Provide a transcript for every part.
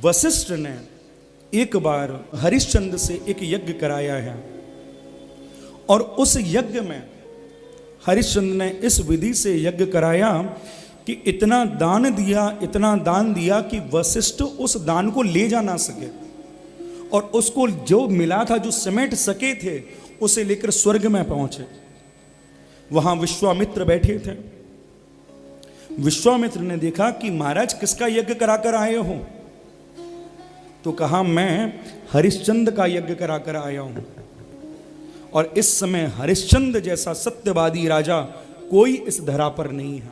वशिष्ठ ने एक बार हरिश्चंद्र से एक यज्ञ कराया है और उस यज्ञ में हरिश्चंद्र ने इस विधि से यज्ञ कराया कि इतना दान दिया कि वशिष्ठ उस दान को ले जा ना सके और उसको जो मिला था, जो समेट सके थे, उसे लेकर स्वर्ग में पहुंचे। वहां विश्वामित्र बैठे थे। विश्वामित्र ने देखा कि महाराज किसका यज्ञ कराकर आए हो? तो कहा मैं हरिश्चंद्र का यज्ञ कराकर आया हूं। और इस समय हरिश्चंद्र जैसा सत्यवादी राजा कोई इस धरा पर नहीं है।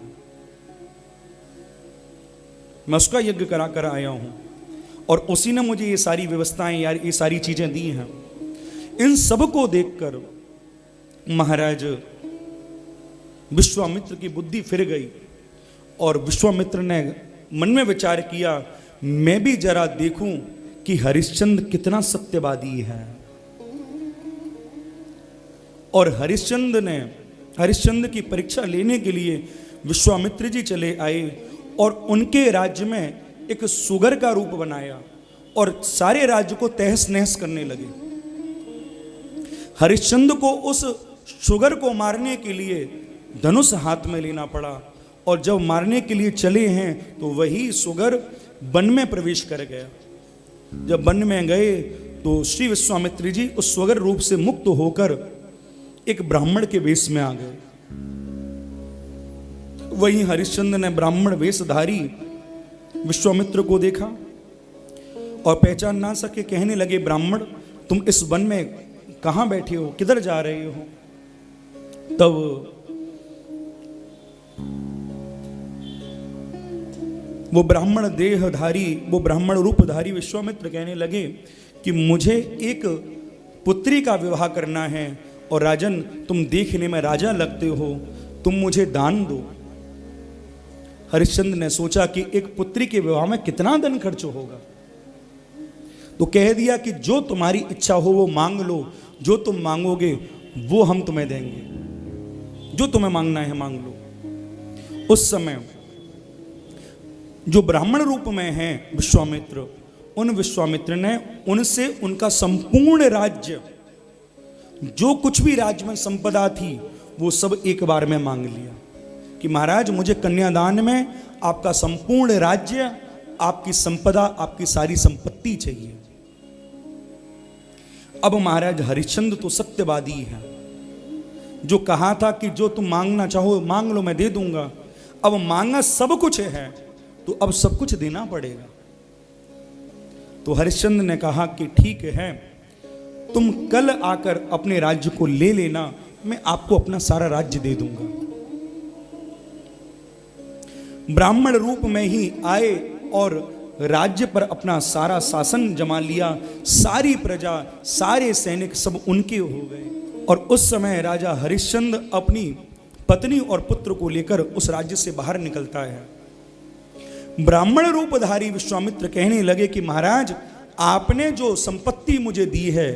मैं उसका यज्ञ कराकर आया हूं और उसी ने मुझे ये सारी व्यवस्थाएं, यार ये सारी चीजें दी हैं। इन सब को देखकर महाराज विश्वामित्र की बुद्धि फिर गई और विश्वामित्र ने मन में विचार किया, मैं भी जरा देखूं कि हरिश्चंद्र कितना सत्यवादी है। और हरिश्चंद्र की परीक्षा लेने के लिए विश्वामित्र जी चले आए और उनके राज्य में एक सुगर का रूप बनाया और सारे राज्य को तहस नहस करने लगे। हरिश्चंद्र को उस सुगर को मारने के लिए धनुष हाथ में लेना पड़ा और जब मारने के लिए चले हैं तो वही सुगर वन में प्रवेश कर गया। जब वन में गए तो श्री विश्वामित्र जी उस सुगर रूप से मुक्त होकर एक ब्राह्मण के वेश में आ गए। वहीं हरिश्चंद्र ने ब्राह्मण वेशधारी विश्वामित्र को देखा और पहचान ना सके, कहने लगे, ब्राह्मण तुम इस वन में कहां बैठे हो, किधर जा रहे हो? तब वो ब्राह्मण देहधारी, वो ब्राह्मण रूपधारी विश्वामित्र कहने लगे कि मुझे एक पुत्री का विवाह करना है और राजन तुम देखने में राजा लगते हो, तुम मुझे दान दो। हरिश्चंद्र ने सोचा कि एक पुत्री के विवाह में कितना धन खर्च होगा, तो कह दिया कि जो तुम्हारी इच्छा हो वो मांग लो, जो तुम मांगोगे वो हम तुम्हें देंगे, जो तुम्हें मांगना है मांग लो। उस समय जो ब्राह्मण रूप में हैं विश्वामित्र, उन विश्वामित्र ने उनसे उनका संपूर्ण राज्य, जो कुछ भी राज्य में संपदा थी, वो सब एक बार में मांग लिया कि महाराज मुझे कन्यादान में आपका संपूर्ण राज्य, आपकी संपदा, आपकी सारी संपत्ति चाहिए। अब महाराज हरिश्चंद्र तो सत्यवादी है, जो कहा था कि जो तुम मांगना चाहो मांग लो मैं दे दूंगा, अब मांगा सब कुछ है तो अब सब कुछ देना पड़ेगा। तो हरिश्चंद्र ने कहा कि ठीक है, तुम कल आकर अपने राज्य को ले लेना, मैं आपको अपना सारा राज्य दे दूंगा। ब्राह्मण रूप में ही आए और राज्य पर अपना सारा शासन जमा लिया। सारी प्रजा, सारे सैनिक सब उनके हो गए। और उस समय राजा हरिश्चंद्र अपनी पत्नी और पुत्र को लेकर उस राज्य से बाहर निकलता है। ब्राह्मण रूपधारी विश्वामित्र कहने लगे कि महाराज आपने जो संपत्ति मुझे दी है,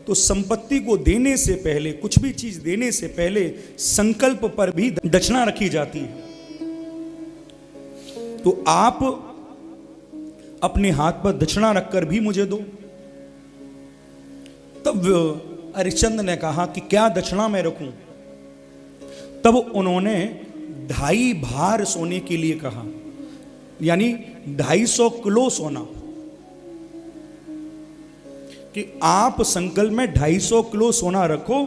तो संपत्ति को देने से पहले, कुछ भी चीज देने से पहले संकल्प पर भी दक्षिणा रखी जाती है। तो आप अपने हाथ पर दक्षिणा रखकर भी मुझे दो। तब हरिश्चंद्र ने कहा कि क्या दक्षिणा मैं रखूं? तब उन्होंने 2.5 भार सोने के लिए कहा, यानी 250 किलो सोना, कि आप संकल्प में 250 किलो सोना रखो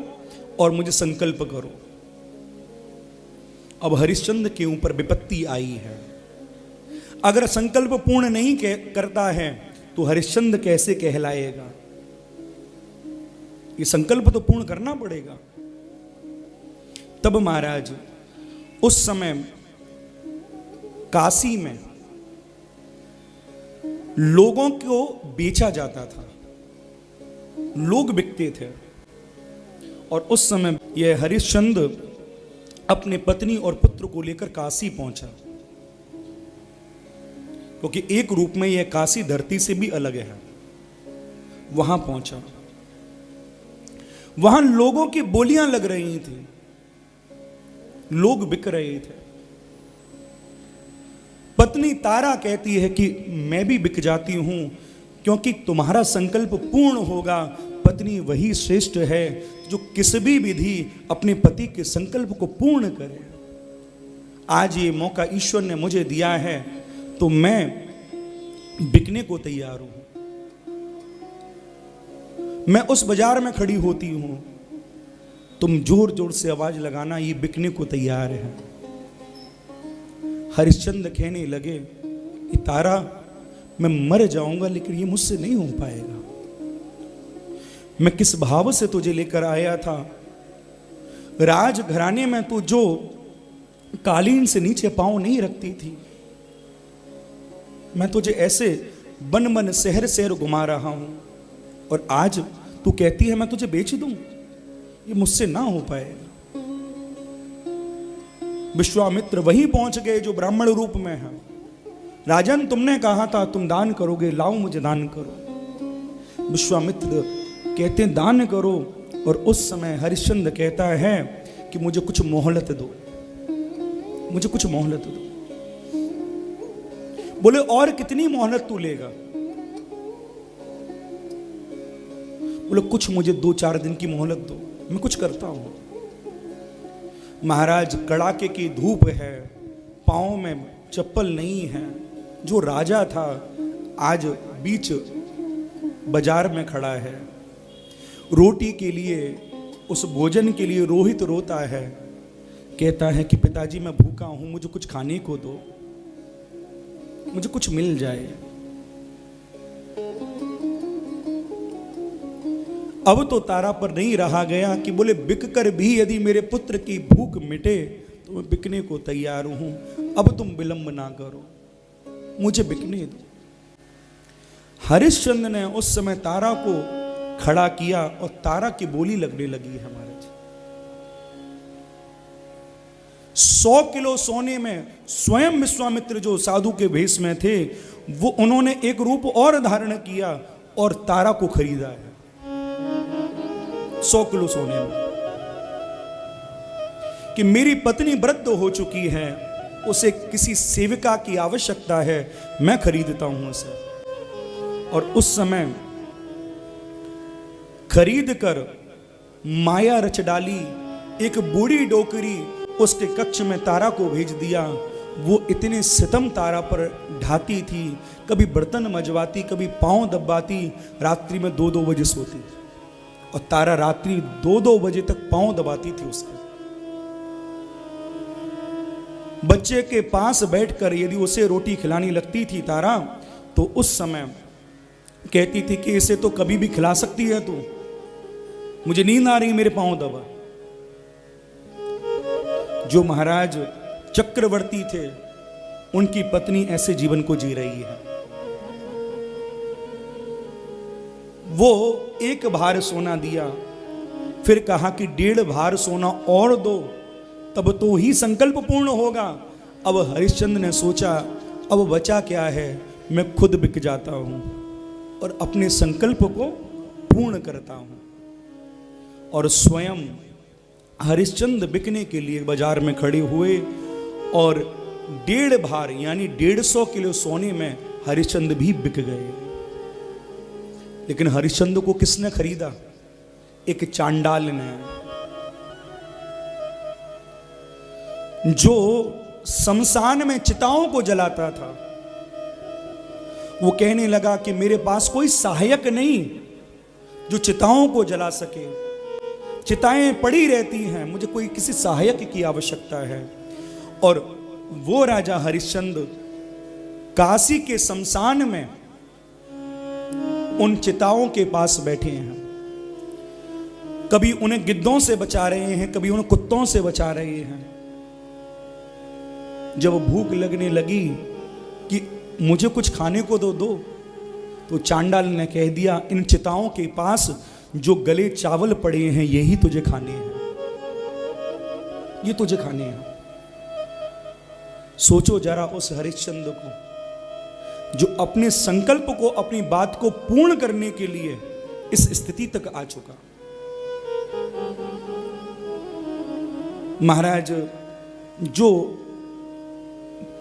और मुझे संकल्प करो। अब हरिश्चंद्र के ऊपर विपत्ति आई है। अगर संकल्प पूर्ण नहीं करता है तो हरिश्चंद्र कैसे कहलाएगा? ये संकल्प तो पूर्ण करना पड़ेगा। तब महाराज उस समय काशी में लोगों को बेचा जाता था, लोग बिकते थे। और उस समय यह हरिश्चंद्र अपने पत्नी और पुत्र को लेकर काशी पहुंचा, क्योंकि एक रूप में यह काशी धरती से भी अलग है। वहां पहुंचा, वहां लोगों की बोलियां लग रही थी, लोग बिक रहे थे। पत्नी तारा कहती है कि मैं भी बिक जाती हूं क्योंकि तुम्हारा संकल्प पूर्ण होगा। पत्नी वही श्रेष्ठ है जो किसी भी विधि अपने पति के संकल्प को पूर्ण करे। आज ये मौका ईश्वर ने मुझे दिया है तो मैं बिकने को तैयार हूं। मैं उस बाजार में खड़ी होती हूं, तुम जोर जोर से आवाज लगाना, ये बिकने को तैयार है। हरिश्चंद्र कहने लगे कि तारा, मैं मर जाऊंगा लेकिन ये मुझसे नहीं हो पाएगा। मैं किस भाव से तुझे लेकर आया था, राज घराने में तू जो कालीन से नीचे पांव नहीं रखती थी, मैं तुझे ऐसे बन बन शहर शहर घुमा रहा हूं और आज तू कहती है मैं तुझे बेच दूं, ये मुझसे ना हो पाएगा। विश्वामित्र वहीं पहुंच गए जो ब्राह्मण रूप में है। राजन, तुमने कहा था तुम दान करोगे, लाओ मुझे दान करो। विश्वामित्र कहते हैं दान करो, और उस समय हरिश्चंद्र कहता है कि मुझे कुछ मोहलत दो, मुझे कुछ मोहलत दो। बोले और कितनी मोहलत तू लेगा? बोले कुछ मुझे 2-4 दिन की मोहलत दो, मैं कुछ करता हूं। महाराज, कड़ाके की धूप है, पांव में चप्पल नहीं है। जो राजा था आज बीच बाजार में खड़ा है, रोटी के लिए, उस भोजन के लिए रोहित रोता है, कहता है कि पिताजी मैं भूखा हूं, मुझे कुछ खाने को दो, मुझे कुछ मिल जाए। अब तो तारा पर नहीं रहा गया कि बोले बिक कर भी यदि मेरे पुत्र की भूख मिटे तो मैं बिकने को तैयार हूं, अब तुम विलंब ना करो, मुझे बिकने दो। हरिश्चंद्र ने उस समय तारा को खड़ा किया और तारा की बोली लगने लगी है महाराज। 100 किलो सोने में स्वयं विश्वामित्र जो साधु के भेष में थे, वो उन्होंने एक रूप और धारण किया और तारा को खरीदा है 100 किलो सोने में, कि मेरी पत्नी वृद्ध हो चुकी है, उसे किसी सेविका की आवश्यकता है, मैं खरीदता हूं उसे। और उस समय खरीद कर माया रच डाली, एक बूढ़ी डोकरी उसके कक्ष में तारा को भेज दिया। वो इतने सितम तारा पर ढाती थी, कभी बर्तन मजवाती, कभी पांव दबाती, रात्रि में 2-2 बजे सोती और तारा रात्रि 2-2 बजे तक पांव दबाती थी उसके। बच्चे के पास बैठकर यदि उसे रोटी खिलानी लगती थी तारा, तो उस समय कहती थी कि इसे तो कभी भी खिला सकती है तू, मुझे नींद आ रही, मेरे पांव दबा। जो महाराज चक्रवर्ती थे, उनकी पत्नी ऐसे जीवन को जी रही है। वो 1 भार सोना दिया, फिर कहा कि 1.5 भार सोना और दो, तब तो ही संकल्प पूर्ण होगा। अब हरिश्चंद्र ने सोचा अब बचा क्या है, मैं खुद बिक जाता हूं और अपने संकल्प को पूर्ण करता हूं। और स्वयं हरिश्चंद्र बिकने के लिए बाजार में खड़े हुए और 1.5 भार यानी 150 किलो सोने में हरिश्चंद्र भी बिक गए। लेकिन हरिश्चंद्र को किसने खरीदा? एक चांडाल ने, जो शमशान में चिताओं को जलाता था। वो कहने लगा कि मेरे पास कोई सहायक नहीं जो चिताओं को जला सके, चिताएं पड़ी रहती हैं, मुझे कोई किसी सहायक की आवश्यकता है। और वो राजा हरिश्चंद्र काशी के शमशान में उन चिताओं के पास बैठे हैं, कभी उन्हें गिद्धों से बचा रहे हैं, कभी उन्हें कुत्तों से बचा रहे हैं। जब भूख लगने लगी कि मुझे कुछ खाने को दो, तो चांडाल ने कह दिया इन चिताओं के पास जो गले चावल पड़े हैं यही तुझे खाने हैं, ये तुझे खाने हैं। सोचो जरा उस हरिश्चंद्र को जो अपने संकल्प को, अपनी बात को पूर्ण करने के लिए इस स्थिति तक आ चुका। महाराज, जो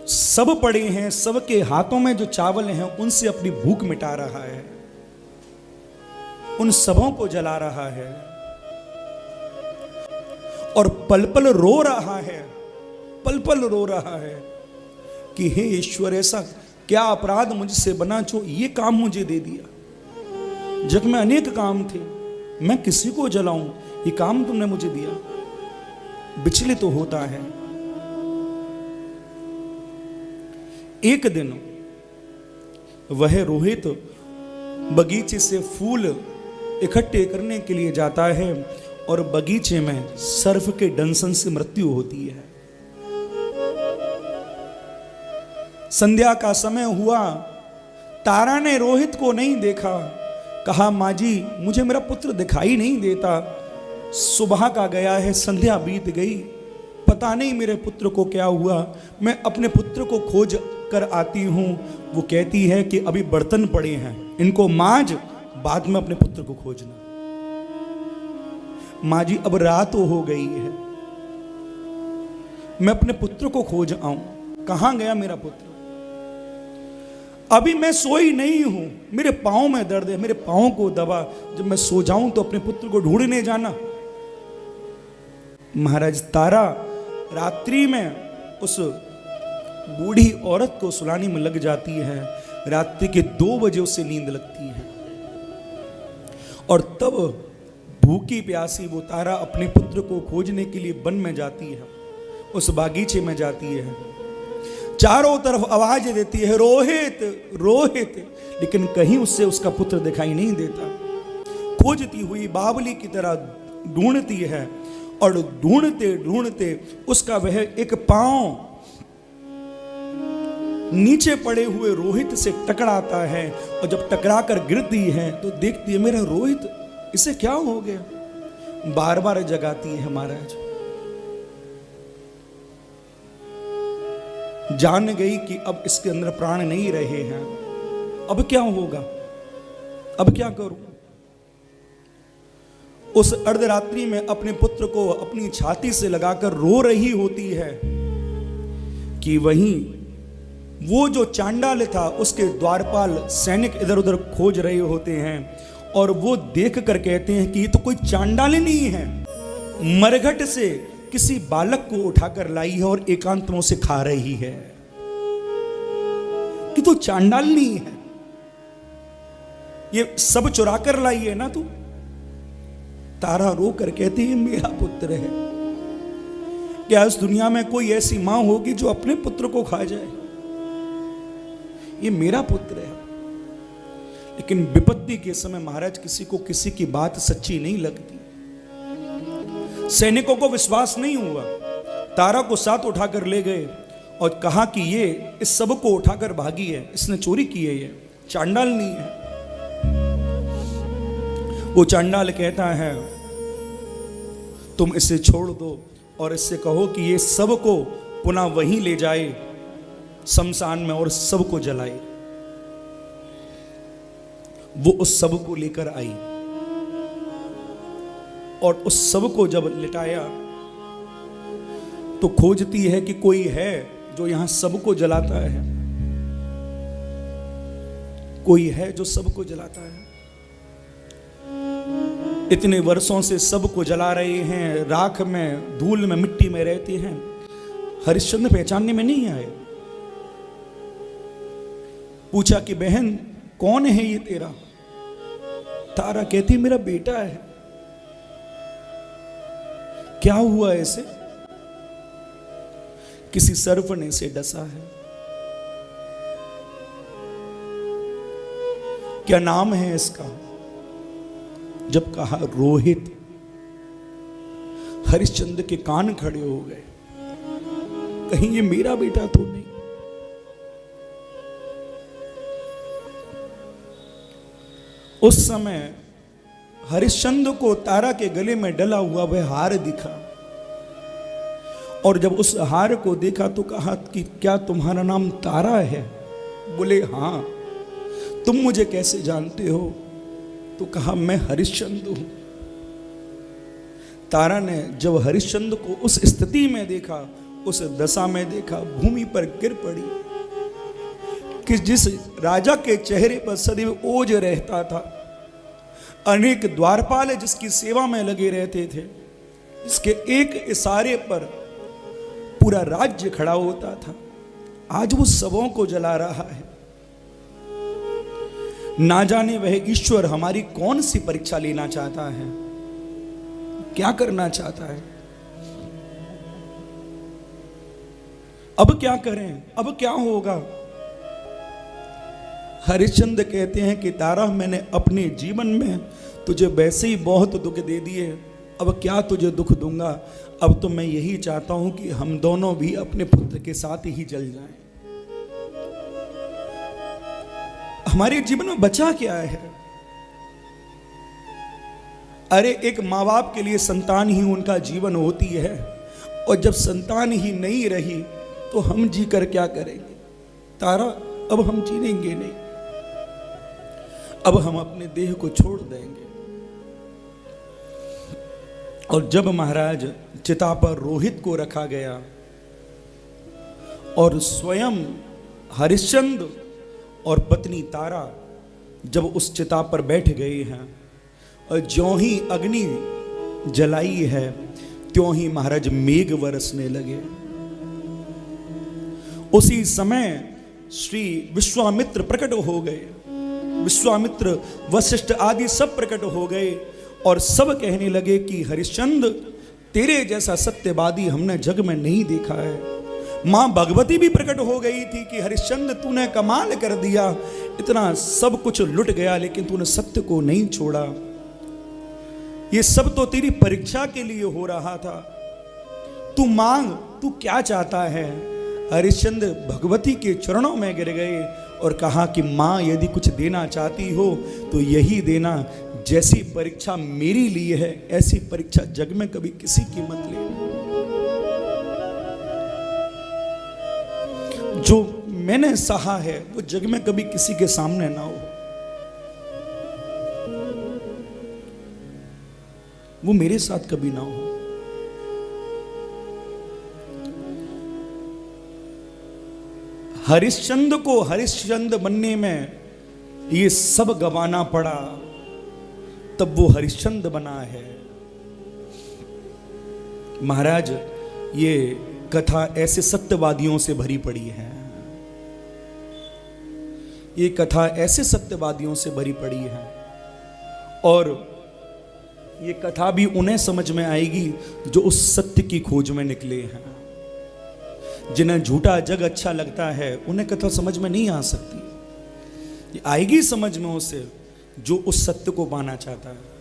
सब पड़े हैं, सबके हाथों में जो चावल हैं उनसे अपनी भूख मिटा रहा है, उन सबों को जला रहा है और पल पल रो रहा है, पल पल रो रहा है कि हे ईश्वर, ऐसा क्या अपराध मुझसे बना जो ये काम मुझे दे दिया। जग में अनेक काम थे, मैं किसी को जलाऊं, ये काम तुमने मुझे दिया। विचलित तो होता है। एक दिन वह रोहित बगीचे से फूल इकट्ठे करने के लिए जाता है और बगीचे में सर्प के डंसन से मृत्यु होती है। संध्या का समय हुआ, तारा ने रोहित को नहीं देखा, कहा माँ जी मुझे मेरा पुत्र दिखाई नहीं देता, सुबह का गया है, संध्या बीत गई, पता नहीं मेरे पुत्र को क्या हुआ, मैं अपने पुत्र को खोज कर आती हूं। वो कहती है कि अभी बर्तन पड़े हैं, इनको मांज, बाद में अपने पुत्र को खोजना। माँ जी अब रात हो गई है, मैं अपने पुत्र को खोज आऊं, कहां गया मेरा पुत्र? अभी मैं सोई नहीं हूं, मेरे पांव में दर्द है, मेरे पांव को दबा, जब मैं सो जाऊं तो अपने पुत्र को ढूंढने जाना। महाराज तारा रात्रि में उस बूढ़ी औरत को सुलाने में लग जाती है। रात्रि के 2 बजे उसे नींद लगती है और तब भूखी प्यासी वो तारा अपने पुत्र को खोजने के लिए वन में जाती है, उस बागीचे में जाती है, चारों तरफ आवाज देती है रोहित रोहित, लेकिन कहीं उससे उसका पुत्र दिखाई नहीं देता। खोजती हुई बावली की तरह ढूंढती है और ढूंढते ढूंढते उसका वह एक पांव नीचे पड़े हुए रोहित से टकराता है और जब टकरा कर गिरती है तो देखती है मेरा रोहित, इसे क्या हो गया? बार बार जगाती है महाराज। जान गई कि अब इसके अंदर प्राण नहीं रहे हैं, अब क्या होगा, अब क्या करूं? उस अर्धरात्रि में अपने पुत्र को अपनी छाती से लगाकर रो रही होती है कि वहीं वो जो चांडाल था उसके द्वारपाल सैनिक इधर उधर खोज रहे होते हैं और वो देख कर कहते हैं कि ये तो कोई चांडाल नहीं है, मरघट से किसी बालक को उठाकर लाई है और एकांत में उसे खा रही है, कि तो चांडाल नहीं है, ये सब चुरा कर लाई है ना तू। तारा रो कर कहती है मेरा पुत्र है। क्या इस दुनिया में कोई ऐसी मां होगी जो अपने पुत्र को खा जाए? ये मेरा पुत्र है। लेकिन विपत्ति के समय महाराज किसी को किसी की बात सच्ची नहीं लगती। सैनिकों को विश्वास नहीं हुआ, तारा को साथ उठाकर ले गए और कहा कि ये इस सब को उठाकर भागी है, इसने चोरी की है, ये चांडाल नहीं है। वो चांडाल कहता है तुम इसे छोड़ दो और इससे कहो कि ये सब को पुनः वहीं ले जाए शमशान में और सब को जलाए। वो उस सब को लेकर आई और उस सब को जब लिटाया तो खोजती है कि कोई है जो यहां सबको जलाता है, कोई है जो सबको जलाता है। इतने वर्षों से सबको जला रहे हैं, राख में धूल में मिट्टी में रहते हैं, हरिश्चंद्र पहचानने में नहीं आए। पूछा कि बहन कौन है ये तेरा? तारा कहती मेरा बेटा है। क्या हुआ ऐसे? किसी सर्प ने इसे डसा है। क्या नाम है इसका? जब कहा रोहित, हरिश्चंद्र के कान खड़े हो गए, कहीं ये मेरा बेटा तो नहीं। उस समय हरिश्चंद्र को तारा के गले में डला हुआ वह हार दिखा और जब उस हार को देखा तो कहा कि क्या तुम्हारा नाम तारा है? बोले हाँ। तुम मुझे कैसे जानते हो? तो कहा मैं हरिश्चंद्र हूं। तारा ने जब हरिश्चंद्र को उस स्थिति में देखा, उस दशा में देखा, भूमि पर गिर पड़ी कि जिस राजा के चेहरे पर सदैव ओज रहता था, अनेक द्वारपाल जिसकी सेवा में लगे रहते थे, इसके एक इशारे पर पूरा राज्य खड़ा होता था, आज वो सबों को जला रहा है। ना जाने वह ईश्वर हमारी कौन सी परीक्षा लेना चाहता है, क्या करना चाहता है। अब क्या करें, अब क्या होगा। हरिश्चंद्र कहते हैं कि तारा, मैंने अपने जीवन में तुझे वैसे ही बहुत दुख दे दिए, अब क्या तुझे दुख दूंगा। अब तो मैं यही चाहता हूं कि हम दोनों भी अपने पुत्र के साथ ही जल जाएं। हमारे जीवन में बचा क्या है। अरे एक माँ बाप के लिए संतान ही उनका जीवन होती है, और जब संतान ही नहीं रही तो हम जी कर क्या करेंगे। तारा, अब हम जीनेंगे नहीं, अब हम अपने देह को छोड़ देंगे। और जब महाराज चिता पर रोहित को रखा गया और स्वयं हरिश्चंद्र और पत्नी तारा जब उस चिता पर बैठ गए हैं, और ज्यों ही अग्नि जलाई है त्यों ही महाराज मेघ बरसने लगे। उसी समय श्री विश्वामित्र प्रकट हो गए, विश्वामित्र वशिष्ठ आदि सब प्रकट हो गए, और सब कहने लगे कि हरिश्चंद्र, तेरे जैसा सत्यवादी हमने जग में नहीं देखा है। मां भगवती भी प्रकट हो गई थी कि हरिश्चंद्र, तूने कमाल कर दिया, इतना सब कुछ लुट गया लेकिन तूने सत्य को नहीं छोड़ा। ये सब तो तेरी परीक्षा के लिए हो रहा था। तू मांग, तू क्या चाहता है। हरिश्चंद्र भगवती के चरणों में गिर गए और कहा कि मां, यदि कुछ देना चाहती हो तो यही देना, जैसी परीक्षा मेरी लिए है ऐसी परीक्षा जग में कभी किसी की मत लेना। जो मैंने सहा है वो जग में कभी किसी के सामने ना हो, वो मेरे साथ कभी ना हो। हरिश्चंद्र को हरिश्चंद्र बनने में ये सब गवाना पड़ा, तब वो हरिश्चंद्र बना है। महाराज, ये कथा ऐसे सत्यवादियों से भरी पड़ी है, ये कथा ऐसे सत्यवादियों से भरी पड़ी है, और ये कथा भी उन्हें समझ में आएगी जो उस सत्य की खोज में निकले हैं। जिन्हें झूठा जग अच्छा लगता है उन्हें कथा समझ में नहीं आ सकती, ये आएगी समझ में उसे जो उस सत्य को पाना चाहता है।